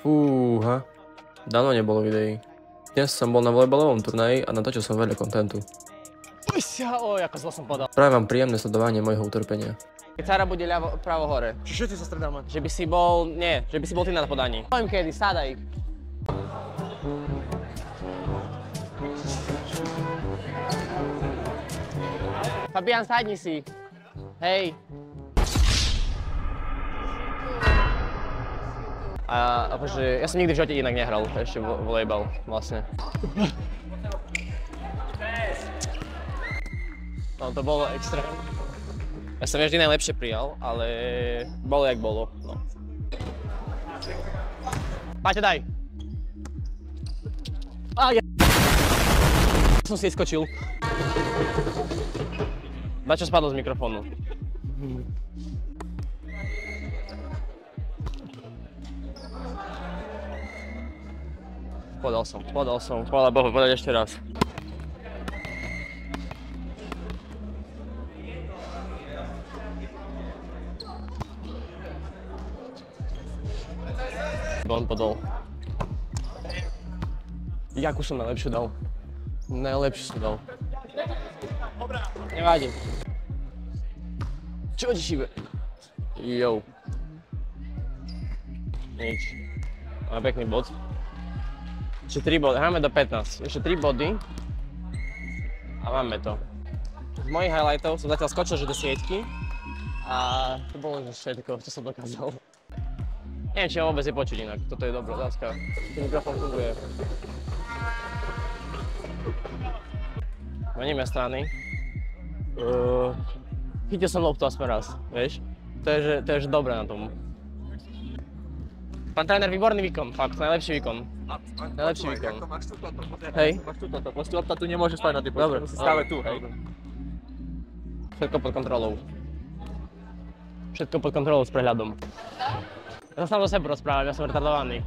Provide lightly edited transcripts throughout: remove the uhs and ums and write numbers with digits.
Fúha, dávno nebolo videí. Dnes som bol na volejbalovom turnaji a natočil som veľa kontentu. Oj, ako zlo som podal. Prajem vám príjemné sledovanie môjho utrpenia. Cara bude ľavo, pravo hore. Všetci sa stredáme. Že by si bol, nie, že by si bol ty na podaní. Poviem kedy, sádaj. Fabián, sadni si. Hej. A akože, ja som nikdy v živote inak nehral, ešte volejbal vlastne. No to bolo extrém. Ja som vždy najlepšie prijal, ale bolo jak bolo, no. Paťo, daj! Ja som si skočil. Dačo spadlo z mikrofónu. Podal som, chvála Bohu, podať ešte raz. On podal. Jakú som najlepšiu dal? Najlepšiu som dal. Nevadí. Čo ti šíbe? Jo. Nič. Máme pekný bod. Ešte 3 body, hráme do 15. Ešte 3 body. A máme to. Z mojich highlightov som zatiaľ skočil, že do sietky. A to bolo že všetko, čo som dokázal. Neviem, či ma vôbec je počuť inak. Toto je dobrá otázka. Ten mikrofón funguje. Meníme strany. Chytil som loptu aspoň raz, vieš? To je že dobré na tom. Pán tréner, výborný výkon, fakt, najlepší výkon. Najlepší výkon. Hej. Máš tu toto, proste lopta tu nemôže stať na tej poste, musí stále tu, hej. Všetko pod kontrolou. Všetko pod kontrolou s prehľadom. Ja sa sám do sebe rozprávam, ja som retardovaný.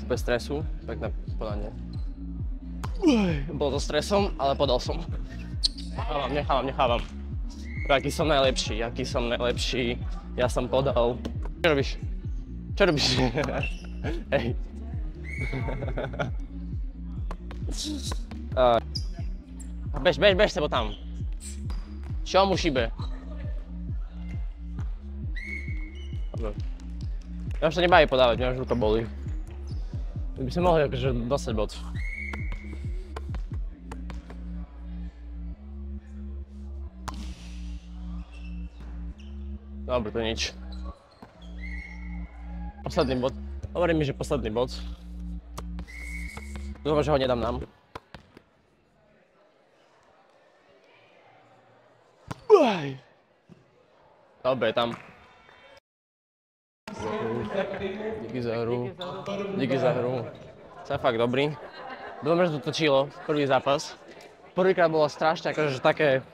Bez stresu, pekné podanie. Bolo to stresom, ale podal som. Nechávam. Aký som najlepší, ja som podal. Čo robíš? Hej. Bež sebo tam. Čo mu šíbe? Ja už sa nebaví podávať, mňa už ruka bolí. By sme mohli akože dostať bod. Dobre, to nič. Posledný bod. Hovorí mi, že posledný bod. Dúfam, že ho nedám nám. Dobre, tam. Díky za hru. Sa fakt dobrý. Dúfam, že to točilo, prvý zápas. Prvýkrát bolo strašne, akože také...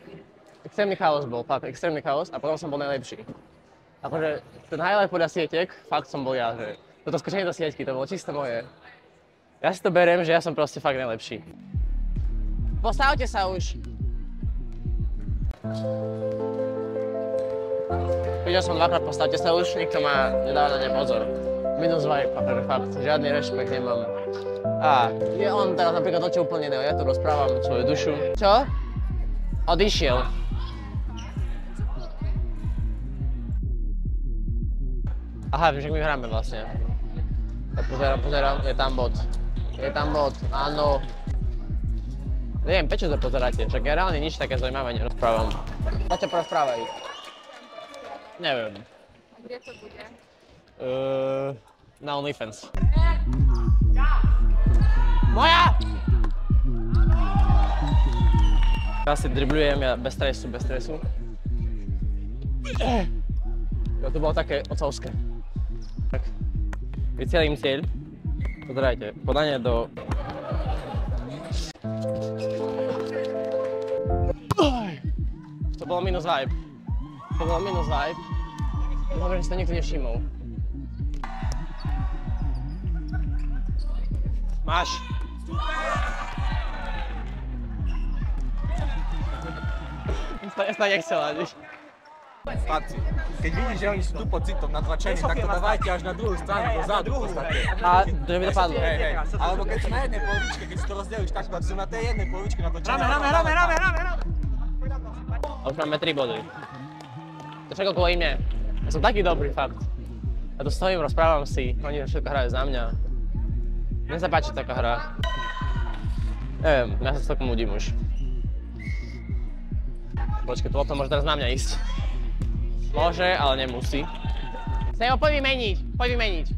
Extrémny chaos bol, fakt, extrémny chaos a potom som bol najlepší. Akože ten highlight podľa sietek, fakt som bol ja, že toto skočenie do sieťky, to bolo čisto moje. Ja si to beriem, že ja som proste fakt najlepší. Postavte sa už! Videl som dvakrát, postavte sa už, nikto ma nedáva na ne pozor. Minus vibe, akože fakt, žiadny rešpekt nemám. A on teraz napríklad točí úplne iného, ja tu rozprávam svoju dušu. Čo? Odišiel. Aha, však my hráme vlastne. Ja pozerám, je tam bod, áno. Neviem, prečo to pozeráte, však ja reálne nič také zaujímavé nerozprávam. Poďte porozprávaj. Neviem. Kde to bude? Na OnlyFans. Moja! Ja si driblujem, ja bez stresu. Jo, to bolo také ocovské. Tak, vycielím cieľ. Pozerajte, podanie do... To bolo minus vibe. Dúfam, že si to nikto nevšimol. Máš. Ja som nechcela, vieš. Chlapci, keď vidíš, že oni sú tu pod citom natlačení, tak to dávajte až na druhú stranu, dozadu v podstate. A to by dopadlo. Hej. Alebo keď sú na jednej polovičke, keď si to rozdelíš takto, sú na tej jednej polovičke natočené. Rame! A už máme 3 body. To všetko kvôli mne. Ja som taký dobrý, fakt. Ja tu stojím, rozprávam si, oni všetko hrajú za mňa. Mne sa páči taká hra. Neviem, ja sa s takom ľudím už. Počkej, to lopta môže teraz na mňa ísť. Môže, ale nemusí. Sneho, poď vymeniť.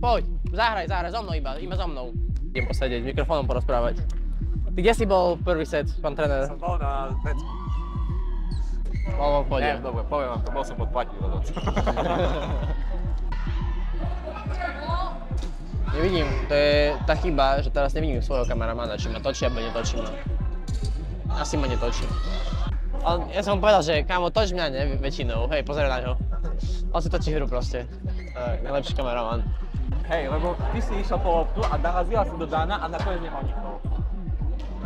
Poď, zahraj, zo mnou iba so mnou. Idem posedieť, mikrofónom porozprávať. Ty kde si bol prvý set, pán tréner? Som bol na vecku. Bol v pohode. Neviem, dobre, poviem vám to, bol som pod platilom. Nevidím, to je tá chyba, že teraz nevidím svojho kameramana, či ma točí, alebo netočí ma. Asi ma netočí. Ale ja som mu povedal, že kámo, toč mňa, ne, väčšinou, hej, pozri na ňo. On si točí hru proste. Tak, najlepší kameraman. Hej, lebo ty si išiel po loptu a narazila si do Dana a nakoniec nemal nikoho.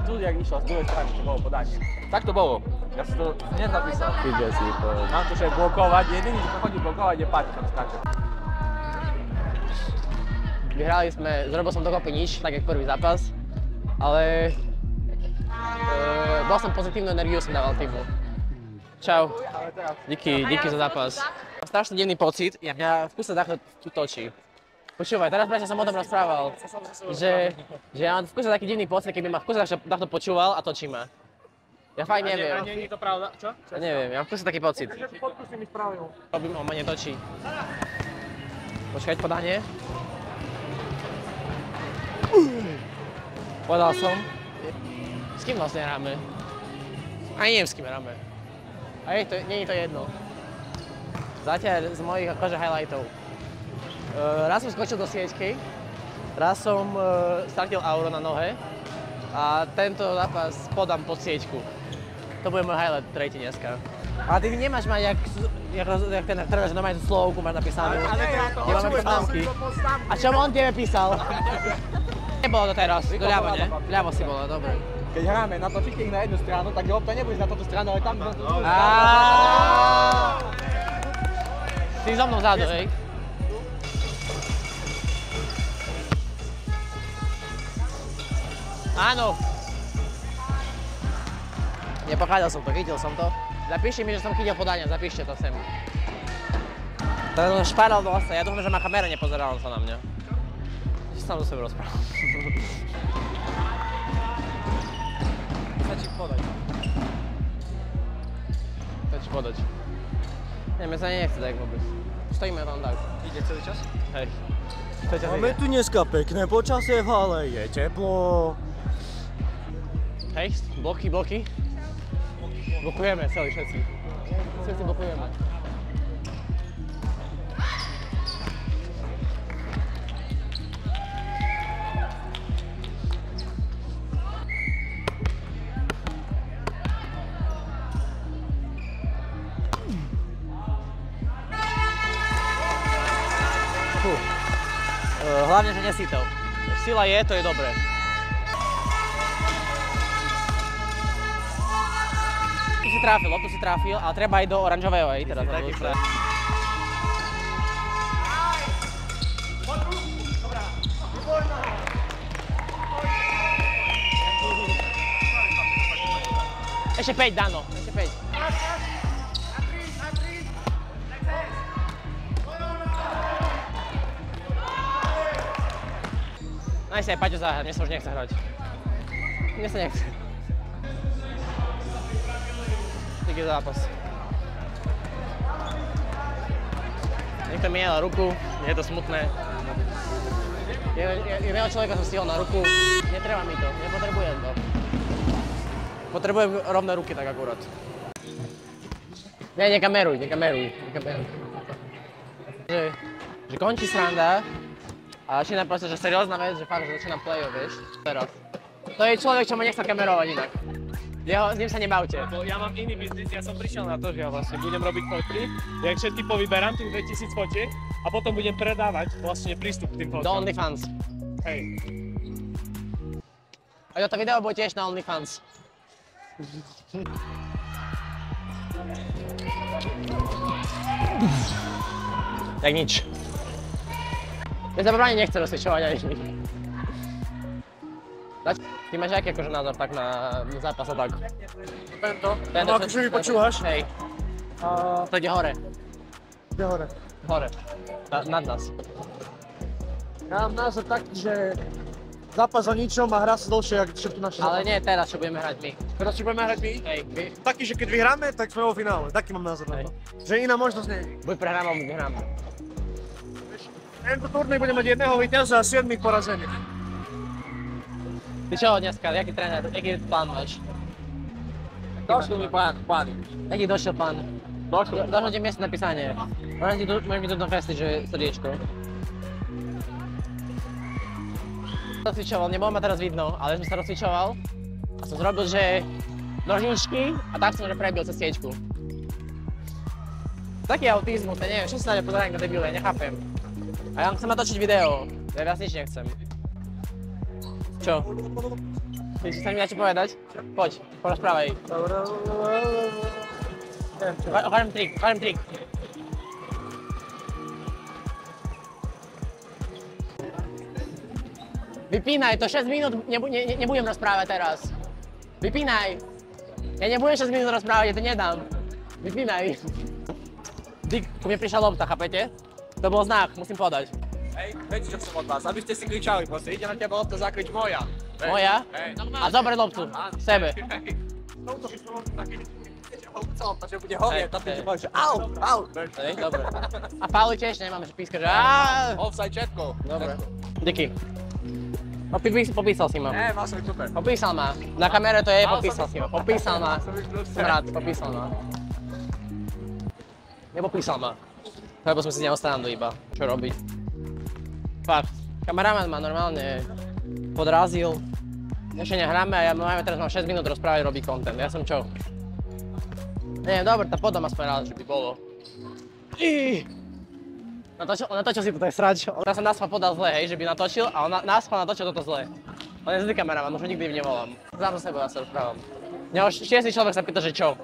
Tu, jak išiel z druhej strany, to bolo podanie. Tak to bolo. Ja si to nezapísal. Vidie si, povedal. Mám to však blokovať, jediný, čo chodí blokovať je Pati, tam skáče. Vyhrali sme, zrobil som dokopy nič, tak jak prvý zápas, ale bol som pozitívnu energiu, som dával týmu. Čau. Díky za zápas. Strašne divný pocit, mňa v kuse takto tu točí. Počúvaj, teraz presne som o tom rozprával, že ja mám v kuse taký divný pocit, keby ma v kuse takto počúval a točí ma. Ja fakt neviem. A nie je to pravda, čo? Ja neviem, ja mám v kuse taký pocit. Podkusím mi spravil. Robím, on ma netočí. Počkať, podanie. Povedal som. S kým vlastne hráme? Ani neviem, s kým hráme. A nie je to jedno. Zatiaľ z mojich akože highlightov. Raz som skočil do sieťky, raz som stratil auro na nohe a tento zápas podám pod sieťku. To bude môj highlight tretí dneska. Ale ty nemáš mať, jak ten tréner, že normálne tú slovku máš napísanú. Ja mám poznámky. A čo on tebe písal? Nebolo to teraz, doľavo, ne? Ľavo si bolo, dobre. Keď hráme, natočíte ich na jednu stranu, tak lopta nebude na túto stranu, ale tam na tú druhú. Si so mnou vzadu, hej? Áno. Nepochádzal som to, chytil som to. Zapíšte mi, že som chytil podania, zapíšte to sem. Teraz som šparal do osa, ja dúfam, že ma kamera nepozerala sa na mňa. Že sám do sebe rozprávam. Stačí podať. Stačí podať. Nie, mne sa nechce tak vôbec. Stojíme tam tak. Ide celý čas? Hej. Máme tu dneska pekné počasie v hale, je teplo. Hej, bloky. Blokujeme celý všetci. Všetci blokujeme. Hlavne, že nesýtal. Sila je, to je dobré. Loptu si trafil, ale treba aj do oranžového, aj teraz. Ešte 5, Dano, ešte 5. Naj sa aj Paťo zahrať, mne sa už nechce hrať. Mne sa nechce. Taký zápas. Niekto mi jel ruku, je to smutné. Jedného človeka som stihol na ruku, netreba mi to, nepotrebujem to. Potrebujem rovné ruky tak akurát. Ne, nekameruj. Že končí sranda a začína proste, že seriózna vec, že fakt, že začína play-off, vieš, teraz. To je človek, čo ma nechcel kamerovať inak. S ním sa nebavte. Ja mám iný biznis, ja som prišiel na to, že ja vlastne budem robiť fotky, jak všetky povyberám, tých 2000 fotiek a potom budem predávať vlastne prístup k tým fotkám. Do OnlyFans. Hej. A toto video bude tiež na OnlyFans. Jak nič. Ja sa právne nechce rozsvičovať ani nič. Ty máš aký akože názor tak na zápas a tak? Tento? No akože mi počúvaš? Hej. To ide hore. Kde hore? Hore. Nad nás. Ja mám názor taký, že zápas o ničom a hra sa dlhšie, ako všetky naše zápasy. Ale nie teraz, čo budeme hrať my. Teraz čo budeme hrať my? Hej, my. Taký, že keď vyhráme, tak sme vo finále. Taký mám názor na to. Že iná možnosť nie je. Buď prehráme, alebo vyhráme. Tento turnej bude mať jedného víťaza a 7 porazených. Ty čo dneska, jaký tréner, jaký plán máš? Došli mi plány. Jaký došiel plán? Došlo ti miestne napísanie. Môžeš mi tu festiť, že srdiečko. Rozcvičoval, nebolo ma teraz vidno, ale som sa rozcvičoval a som zrobil, že nožničky a tak som že prebil cez siečku. Taký autizmus, ja neviem, čo sa stále pozerám na debile, nechápem. A ja chcem natočiť video, ja viac nič nechcem. Čo? Chceš mi niečo povedať? Poď, porozprávaj. Ukážem trik. Vypínaj, to 6 minút nebudem rozprávať teraz. Vypínaj. Ja nebudem 6 minút rozprávať, ja to nedám. Vypínaj. Dick, ku mne prišla lopta, chápete? To bol znak, musím podať. Hej, viete čo som od vás, aby ste si kričali, proste ide na teba lopta, zakrič moja. Moja? Hej. A zober loptu, sebe. Touto by som taký, lopta, že bude hovieť, to ty povieš, au. Hej, dobre. A fauly tiež nemám, že píska, že aaa. Offside všetko. Dobre. Dicky. Popísal si ma. Mal som byť super. Popísal ma. Na kamere to je, popísal si ma. Popísal ma. Som rád, popísal ma. Nepopísal ma. Lebo sme si neho srandu iba. Čo robiť? Fakt. Kameraman ma normálne podrazil. Ešte nehráme a ja teraz mám 6 minút rozprávať, robiť content. Ja som čo? Neviem, dobre, tá podám aspoň rád, že by bolo. Natočil si to, to je srač. Ja som Nasfa podal zle, hej, že by natočil a Nasfa natočil toto zle. On je zlý kameraman, už nikdy nevolám. Sám so sebou ja sa rozprávam. Mňa už 6. človek sa pýta, že čo?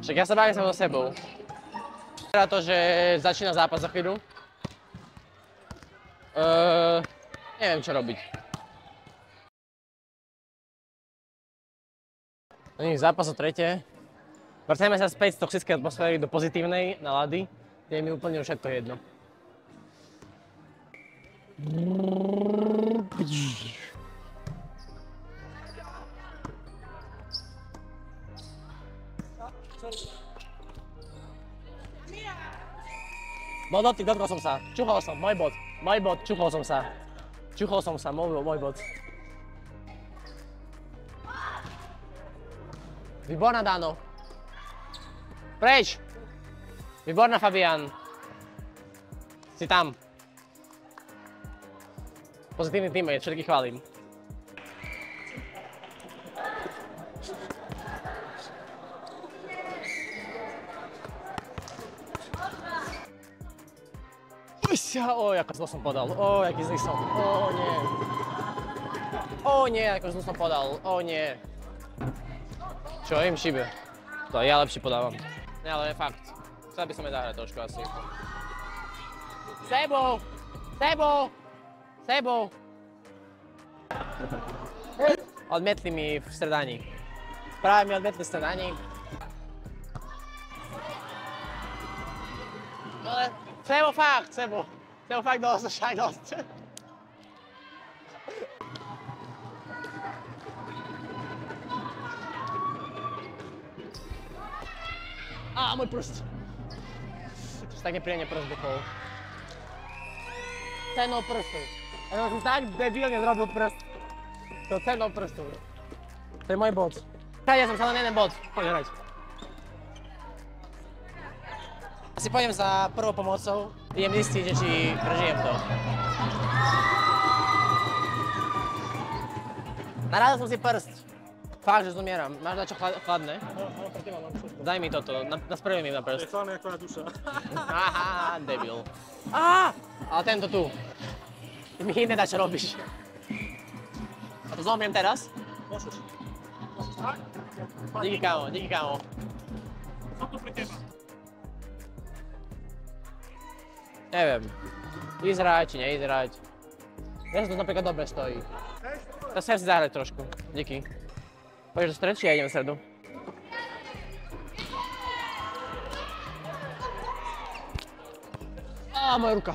Však ja sa bavím so sebou. Teda to, že začína zápas za chvíľu. Neviem čo robiť. Zápas o tretie. Vracajme sa späť z toxickej atmosféry do pozitívnej nálady, kde je mi úplne všetko jedno. No dotyk, dotkol som sa. Čuchol som, môj bod, čuchol som sa. Môj bod. Výborná, Dano. Preč! Výborná, Fabián. Si tam. Pozitívny teammate, všetkých chválim. Ako zlo som podal. Jaký zlý som. Nie. Ako zlo som podal. Nie. Čo, im šibe. To ja lepšie podávam. Ne, ale fakt. Chcel by som aj zahrať trošku asi. Sebo! Odmietli mi v stredaní. Práve mi odmietli v stredaní. Ale Sebo fakt dosť. Môj prst. To si tak nepríjemne prst bukol. Cenou prstu. Ja som tak debilne zrobil prst. To cenou prstu. To je môj bod. Ja som sa len jeden bod. Poď hrať. Asi pôjdem za prvou pomocou. Idem zistiť, či prežijem to. Narazil som si prst. Fakt, že zomieram. Máš dačo chladné? Daj mi toto, naspravuj mi na prst. Je chladné ako na duša. Aha, debil. Ale tento tu. Ty mi hýbne dačo robíš. A to zomriem teraz? Môžeš. Díky kámo. Som tu pri teba. Neviem. Izrať či neizrať. Ja sa to napríklad dobre stojí. To sa si zahrať trošku. Díky. Poďš do stredu, či ja idem v stredu? Á, moja ruka.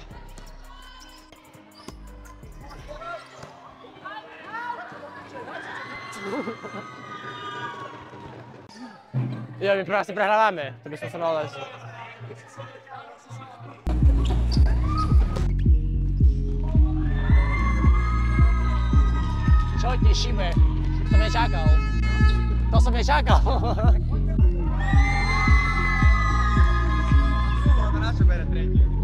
Jo, my asi prehráváme. To by som sa mal dať. Čo ti šibe? To som nečakal. To som nečakal. Na čo bere tretí?